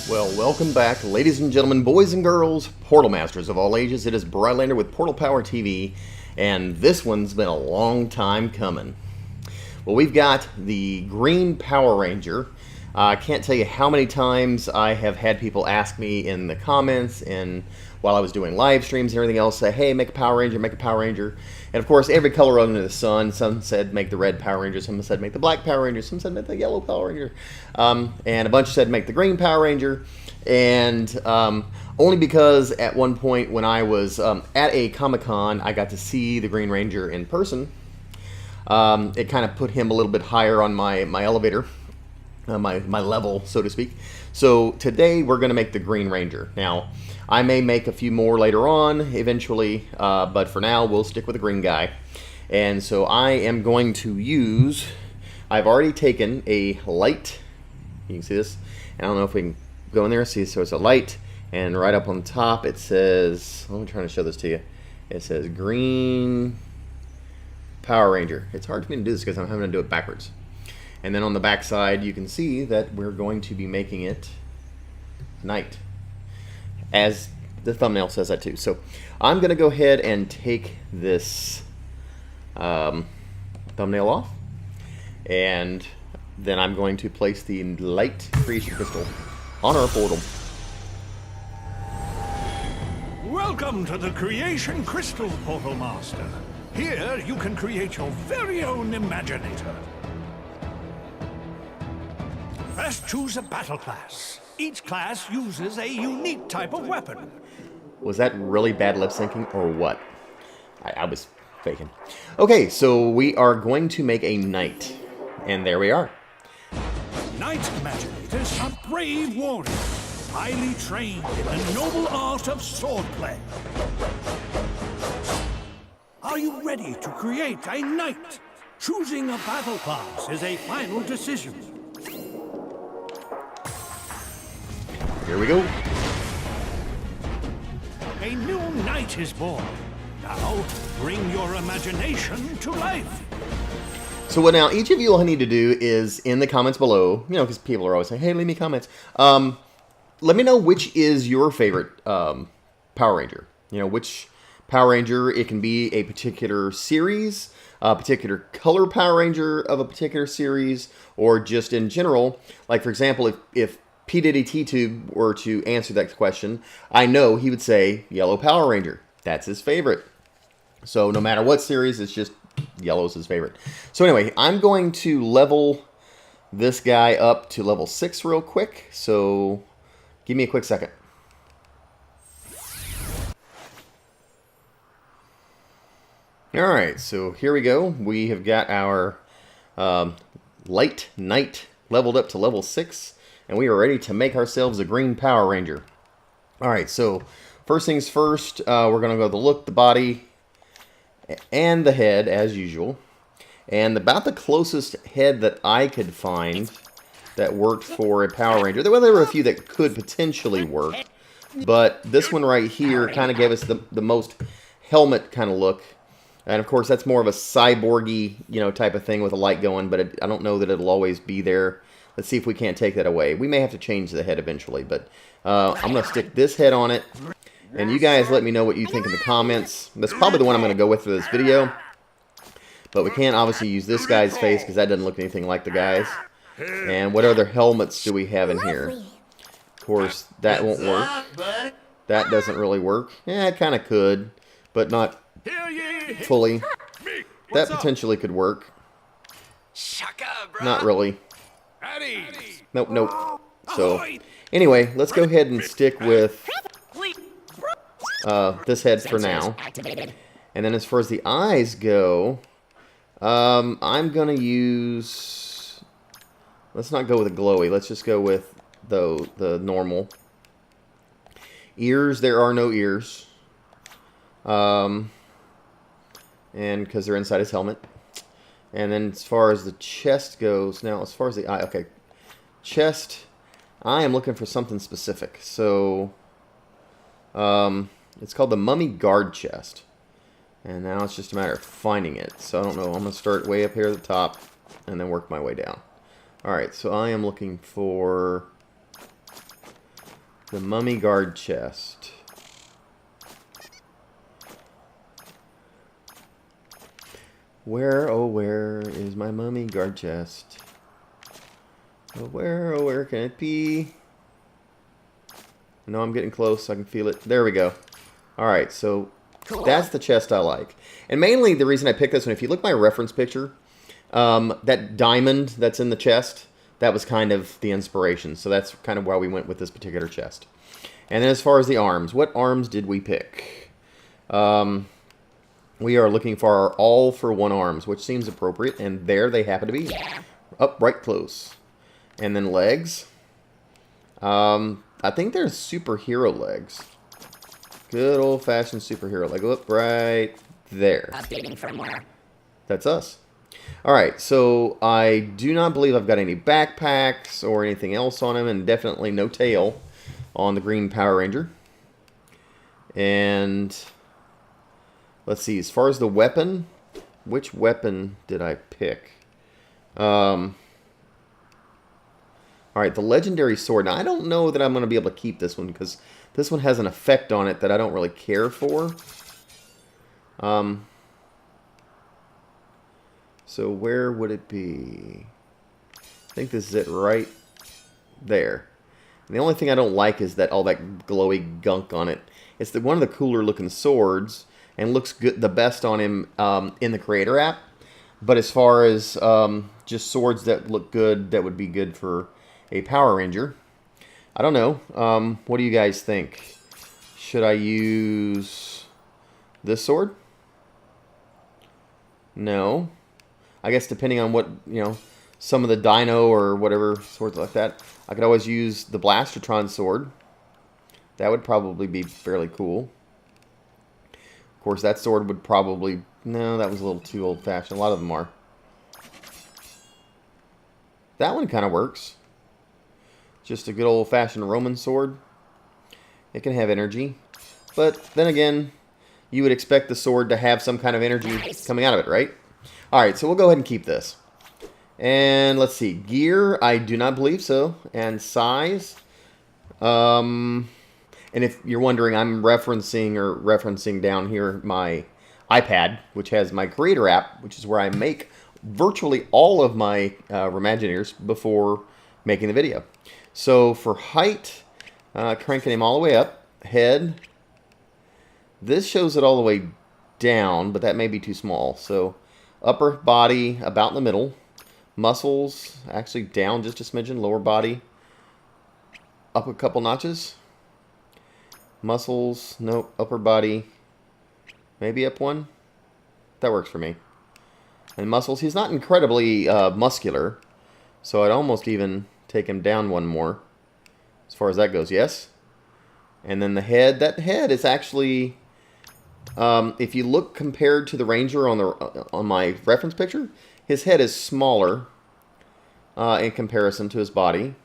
Well, welcome back, ladies and gentlemen, boys and girls, Portal Masters of all ages. It is Brylander with PortalPowerTV, and this one's been a long time coming. Well, we've got the Green Power Ranger. I can't tell you how many times I have had people ask me in the comments and while I was doing live streams and everything else, say, hey, make a Power Ranger, make a Power Ranger. And of course, every color under the sun. Some said make the red Power Ranger, some said make the black Power Ranger, some said make the yellow Power Ranger, and a bunch said make the green Power Ranger. And only because at one point when I was at a Comic-Con, I got to see the Green Ranger in person. It kind of put him a little bit higher on my elevator, my level, so to speak. So today we're going to make the Green Ranger. Now, I may make a few more later on, eventually, but for now we'll stick with the green guy. And so I am going to use, I've already taken a light, you can see this, and I don't know if we can go in there and see, so it's a light, and right up on top it says, I'm trying to show this to you, it says Green Power Ranger. It's hard for me to do this because I'm having to do it backwards. And then on the back side you can see that we're going to be making it night, as the thumbnail says that too. So I'm going to go ahead and take this thumbnail off, and then I'm going to place the light creation crystal on our portal. Welcome to the Creation Crystal, Portal Master. Here you can create your very own Imaginator. First, choose a battle class. Each class uses a unique type of weapon. Was that really bad lip syncing or what? I was faking. Okay, so we are going to make a knight. And there we are. Knight Imaginators are brave warriors, highly trained in the noble art of swordplay. Are you ready to create a knight? Choosing a battle class is a final decision. Here we go. A new knight is born. Now, bring your imagination to life. So what now each of you will need to do is in the comments below, you know, because people are always saying, hey, leave me comments. Let me know which is your favorite Power Ranger. You know, which Power Ranger. It can be a particular series, a particular color Power Ranger of a particular series, or just in general. Like, for example, if P. Diddy T-Tube were to answer that question, I know he would say Yellow Power Ranger. That's his favorite. So no matter what series, it's just yellow's his favorite. So anyway, I'm going to level this guy up to level 6 real quick. So give me a quick second. Alright, so here we go. We have got our light knight leveled up to level 6. And we are ready to make ourselves a Green Power Ranger. Alright, so first things first, we're going to go the look, the body, and the head, as usual. And about the closest head that I could find that worked for a Power Ranger. Well, there were a few that could potentially work. But this one right here kind of gave us the most helmet kind of look. And of course, that's more of a cyborgy, you know, type of thing with a light going. But I don't know that it'll always be there. Let's see if we can't take that away. We may have to change the head eventually, but I'm going to stick this head on it. And you guys let me know what you think in the comments. That's probably the one I'm going to go with for this video. But we can't obviously use this guy's face because that doesn't look anything like the guy's. And what other helmets do we have in here? Of course, that won't work. That doesn't really work. Yeah, it kind of could, but not fully. That potentially could work. Not really. Nope, nope. So, anyway, let's go ahead and stick with this head for now. And then as far as the eyes go, I'm going to use... Let's not go with a glowy. Let's just go with the normal. Ears, there are no ears. And because they're inside his helmet. And then as far as the chest goes, now as far as the eye, okay, chest, I am looking for something specific. So, it's called the Mummy Guard Chest. And now it's just a matter of finding it. So I don't know, I'm going to start way up here at the top and then work my way down. Alright, so I am looking for The mummy guard chest. Where, oh where is my mummy guard chest? Oh where can it be? No, I'm getting close. I can feel it. There we go. Alright, so that's the chest I like. And mainly the reason I picked this one, if you look at my reference picture, that diamond that's in the chest, that was kind of the inspiration. So that's kind of why we went with this particular chest. And then as far as the arms, what arms did we pick? We are looking for our all-for-one arms, which seems appropriate. And there they happen to be. Up right close. And then legs. I think they're superhero legs. Good old-fashioned superhero leg. Look right there. Updating firmware. That's us. Alright, so I do not believe I've got any backpacks or anything else on him, and definitely no tail on the green Power Ranger. And let's see, as far as the weapon, which weapon did I pick? Alright, the legendary sword. Now, I don't know that I'm going to be able to keep this one because this one has an effect on it that I don't really care for. So where would it be? I think this is it right there. And the only thing I don't like is that all that glowy gunk on it. It's one of the cooler looking swords and looks good, the best on him in the Creator app. But as far as just swords that look good, that would be good for a Power Ranger. I don't know. What do you guys think? Should I use this sword? No. I guess depending on what, some of the Dino or whatever swords like that. I could always use the Blastertron sword. That would probably be fairly cool. Of course, that sword would probably... No, that was a little too old-fashioned. A lot of them are. That one kind of works. Just a good old-fashioned Roman sword. It can have energy. But then again, you would expect the sword to have some kind of energy coming out of it, right? Alright, so we'll go ahead and keep this. And let's see. Gear, I do not believe so. And size. And if you're wondering, I'm referencing down here my iPad, which has my Creator app, which is where I make virtually all of my RE-MAGINATORs before making the video. So for height, cranking him all the way up. Head. This shows it all the way down, but that may be too small. So upper body about in the middle. Muscles actually down just a smidgen. Lower body up a couple notches. Muscles, nope. Upper body maybe up one. That works for me. And muscles, he's not incredibly muscular, so I'd almost even take him down one more as far as that goes. Yes. And then the head, that head is actually, if you look compared to the Ranger on my reference picture, his head is smaller in comparison to his body.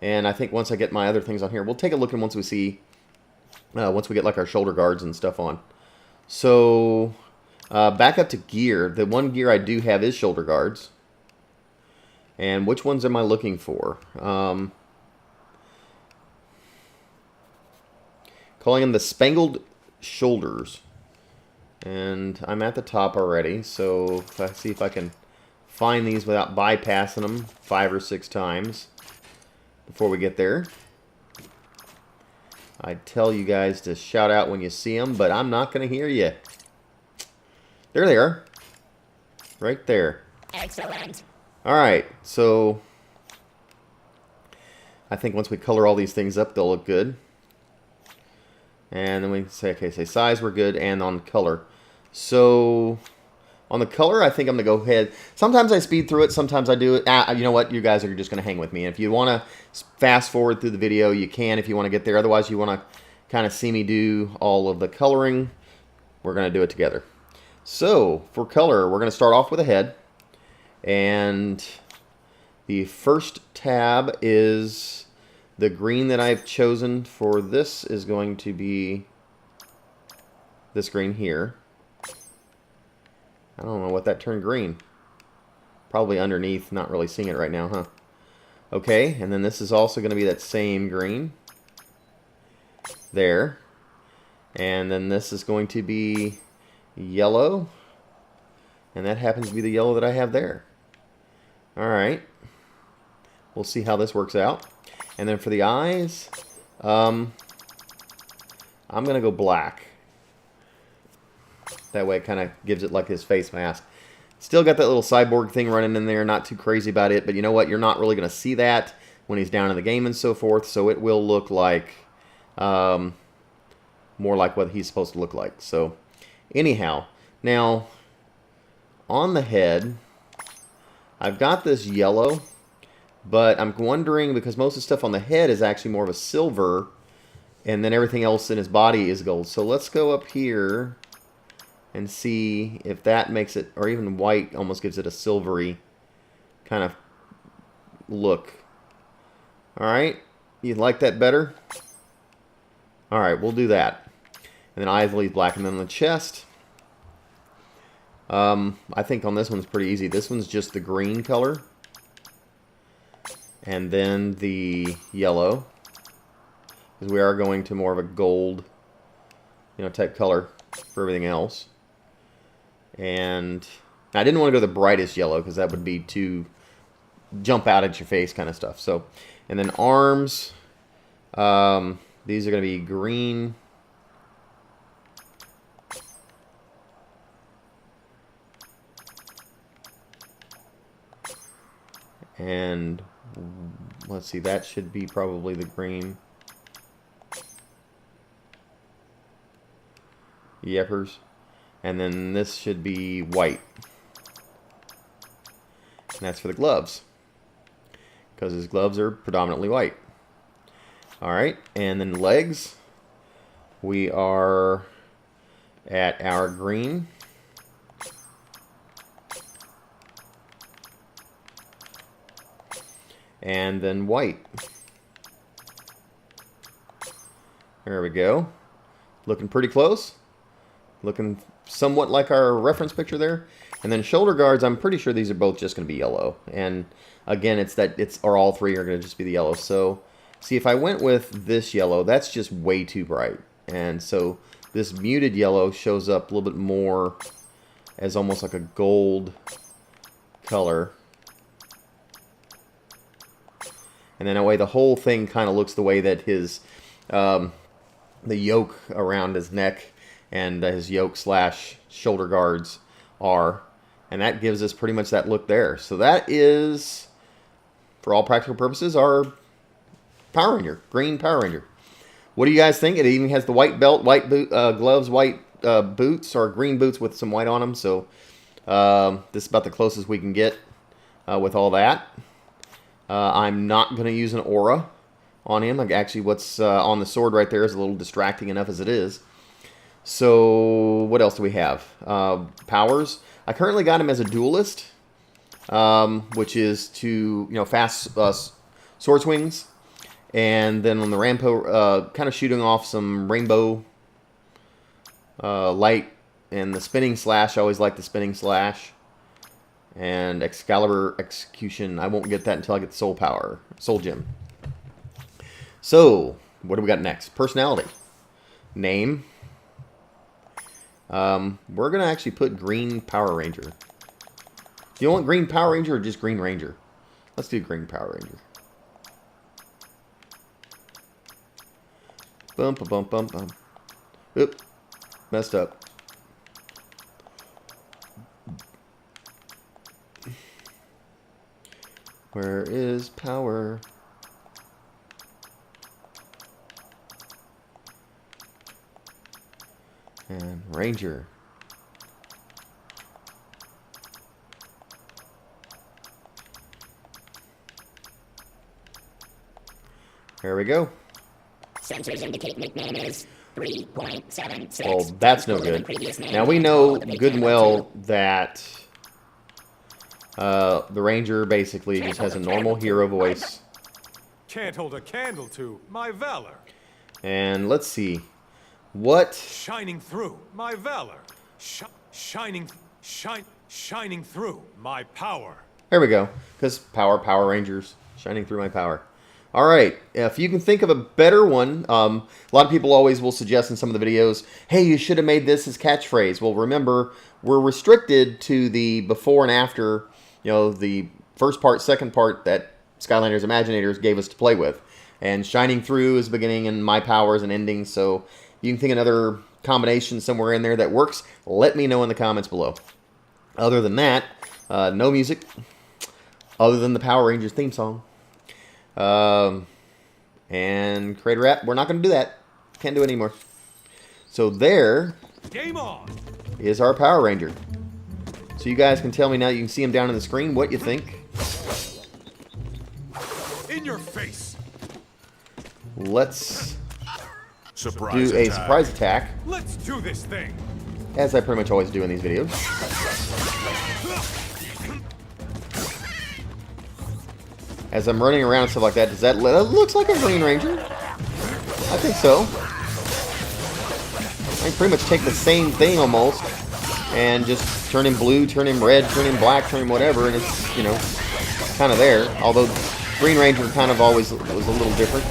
And I think once I get my other things on here, we'll take a look, and once we see, once we get like our shoulder guards and stuff on. So back up to gear. The one gear I do have is shoulder guards. And which ones am I looking for? Calling them the Spangled Shoulders. And I'm at the top already, so if I see if I can find these without bypassing them 5 or 6 times before we get there. I tell you guys to shout out when you see them, but I'm not going to hear you. There they are. Right there. Excellent. Alright, so I think once we color all these things up, they'll look good. And then we say, okay, say size, we're good, and on color. So on the color, I think I'm going to go ahead. Sometimes I speed through it, sometimes I do it. You know what? You guys are just going to hang with me. And if you want to fast forward through the video, you can if you want to get there. Otherwise, you want to kind of see me do all of the coloring. We're going to do it together. So for color, we're going to start off with a head. And the first tab is the green that I've chosen for this is going to be this green here. I don't know what that turned green. Probably underneath, not really seeing it right now, huh? Okay, and then this is also going to be that same green. there. And then this is going to be yellow. And that happens to be the yellow that I have there. Alright. We'll see how this works out. And then for the eyes, I'm going to go black. That way it kind of gives it like his face mask. Still got that little cyborg thing running in there. Not too crazy about it. But you know what? You're not really going to see that when he's down in the game and so forth. So it will look like more like what he's supposed to look like. So anyhow, now on the head, I've got this yellow. But I'm wondering, because most of the stuff on the head is actually more of a silver, and then everything else in his body is gold. So let's go up here and see if that makes it, or even white almost gives it a silvery kind of look. Alright, you like that better? Alright, we'll do that. And then eyes leave black, and then the chest. I think on this one's pretty easy. This one's just the green color. And then the yellow, because we are going to more of a gold, type color for everything else. And I didn't want to go the brightest yellow because that would be too jump out at your face kind of stuff. So, and then arms, these are going to be green. And let's see, that should be probably the green. Yepers. And then this should be white. And that's for the gloves, because his gloves are predominantly white. Alright, and then legs. We are at our green. And then white. There we go. Looking pretty close. Looking somewhat like our reference picture there. And then shoulder guards, I'm pretty sure these are both just going to be yellow. And again, or all three are going to just be the yellow. So, see, if I went with this yellow, that's just way too bright. And so this muted yellow shows up a little bit more as almost like a gold color. And then that way the whole thing kind of looks the way that his, the yoke around his neck and his yoke / shoulder guards are. And that gives us pretty much that look there. So that is, for all practical purposes, our Power Ranger, green Power Ranger. What do you guys think? It even has the white belt, white gloves, white boots, or green boots with some white on them. So this is about the closest we can get with all that. I'm not going to use an aura on him. Like, actually, what's on the sword right there is a little distracting enough as it is. So, what else do we have? Powers. I currently got him as a duelist, which is to, fast sword swings. And then on the Rampo, kind of shooting off some rainbow light. And the spinning slash, I always like the spinning slash. And Excalibur Execution, I won't get that until I get the Soul Gem. So, what do we got next? Personality. Name. We're going to actually put Green Power Ranger. Do you want Green Power Ranger or just Green Ranger? Let's do Green Power Ranger. Bump, bump, bump, bump. Oop. Messed up. Where is power? And Ranger. There we go. Sensors indicate nickname is 3.76. Well, that's no good. Now we know good and well that the Ranger basically just has a normal hero voice. Can't hold a candle to my valor. And let's see. What? Shining through my valor. Shining through my power. There we go. Because Power Rangers. Shining through my power. Alright, if you can think of a better one, a lot of people always will suggest in some of the videos, hey, you should have made this as catchphrase. Well, remember, we're restricted to the before and after, you know, the first part, second part that Skylanders Imaginators gave us to play with. And Shining Through is beginning and My Power is an ending, so you can think another combination somewhere in there that works. Let me know in the comments below. Other than that, no music, other than the Power Rangers theme song. And Creator App, we're not going to do that. Can't do it anymore. So there Game on. is our Power Ranger. So you guys can tell me now, you can see him down on the screen, what you think. In your face. Let's Surprise do a attack. surprise attack, Let's do this thing. as I pretty much always do in these videos. As I'm running around and stuff like that, that looks like a Green Ranger. I think so. I can pretty much take the same thing almost and just turn him blue, turn him red, turn him black, turn him whatever, and it's, you know, kind of there. Although Green Ranger kind of always was a little different.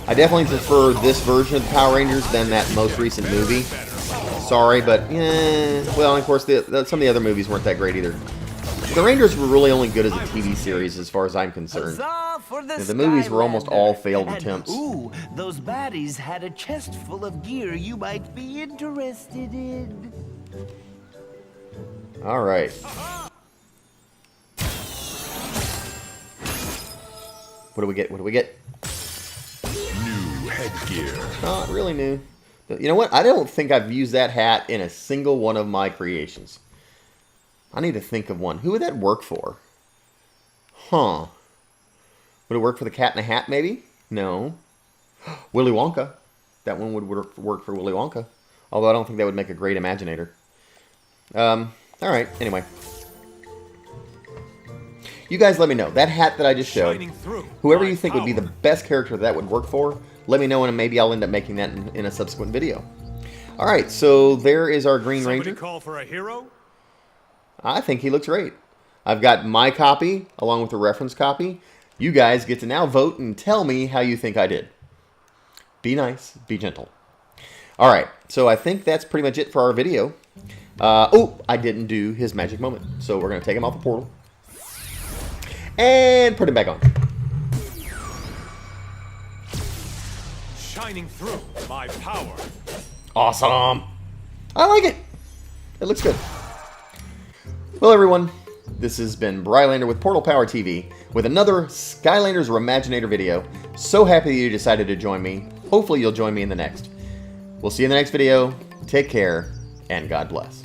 I definitely prefer this version of the Power Rangers than that most recent movie. Sorry, but yeah. Well, of course, some of the other movies weren't that great either. The Rangers were really only good as a TV series, as far as I'm concerned. The movies were almost all failed attempts. Ooh, those baddies had a chest full of gear you might be interested in. All right. What do we get? What do we get? New headgear. Not really new. You know what? I don't think I've used that hat in a single one of my creations. I need to think of one. Who would that work for? Huh. Would it work for the Cat in a Hat, maybe? No. Willy Wonka. That one would work for Willy Wonka. Although I don't think that would make a great Imaginator. Alright, anyway. You guys let me know. That hat that I just showed, Shining through. whoever My you think would be the power. best character that would work for, let me know, and maybe I'll end up making that in a subsequent video. Alright, so there is our Green Somebody Ranger. call for a hero? I think he looks great. I've got my copy, along with the reference copy. You guys get to now vote and tell me how you think I did. Be nice, be gentle. Alright, so I think that's pretty much it for our video. Oh, I didn't do his magic moment. So we're going to take him off the portal. And put him back on. Shining through. My power. Awesome. I like it. It looks good. Well, everyone, this has been Brylander with PortalPowerTV with another Skylanders RE-MAGINATOR video. So happy that you decided to join me. Hopefully you'll join me in the next. We'll see you in the next video. Take care, and God bless.